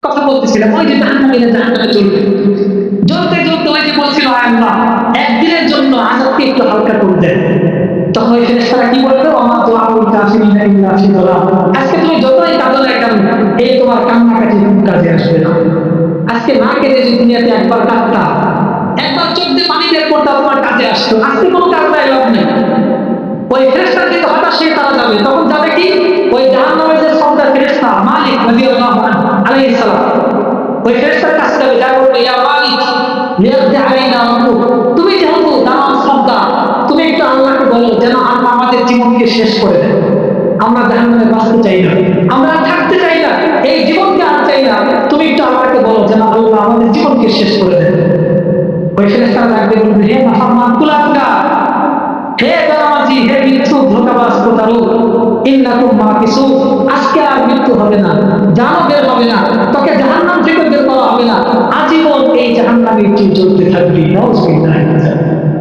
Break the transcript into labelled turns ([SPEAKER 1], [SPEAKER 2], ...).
[SPEAKER 1] কথা বলতেছিলাম, ওই যে জাহান্নামে চলবে, জ্বলতে জ্বলতে ওই যে বলছিল আল্লাহ একদিনের জন্য আযাবকে একটু হালকা করে দেন। তখন ওই ফেরেশতারা কি বলবে, আমার দোয়া বলতে আসেনি না ইল্লা ফি যালাল। আজকে তুমি যতই কাঁদো না কেন, এই তোমার কান্নাকাটি খুব কাজে আসবে না। আজকে না কেঁদে যে দুনিয়াতে একবার কাঁদতা, একবার চোখ দিয়ে পানি বের করতে তোমার কাজে আসতো, আজকে কোনো কাজ নাই, লাভ নেই। ওই ফেরেশতার দিকে হঠাৎ সে তারা যাবে, তখন যাবে কি, ওই জাহান্নামের যে সর্দার ফেরেশতা মালিক রাদিয়াল্লাহু আনহু আলাইহিস সালাম, ওই ফেরেশতার কাছে যাবে, যা বলবে ইয়া মালিক লিয়াকদি আলাইনা রাব্বুক, তুমি যেহেতু দামান সর্দার, তুমি একটু আল্লাহকে বলো যেন আল্লাহ আমাদের জীবনকে শেষ করে দেয়। আমরা জাহান্নামে বাঁচতে চাই না, আমরা থাকতে চাই না, এই জীবনকে আর চাই না, তুমি একটু আল্লাহকে বলো যেন আল্লাহ আমাদের জীবনকে শেষ করে দেয়। ওই ফেরেশতারা ডাকবে, বলবে হে মুহাম্মদ কুলাঙ্গা, হে জানামাজি, হে মৃত্যু ধোঁকাবাজ প্রতারক, ইন্নাকুম মাকিসুন, আজকে আর মৃত্যু হবে না, জানও বের হবে না, তোকে জাহান্নাম থেকে বের করা হবে না, আজীবন এই জাহান্নামে তুই চলতে থাকবি। নাউজুবিল্লাহ।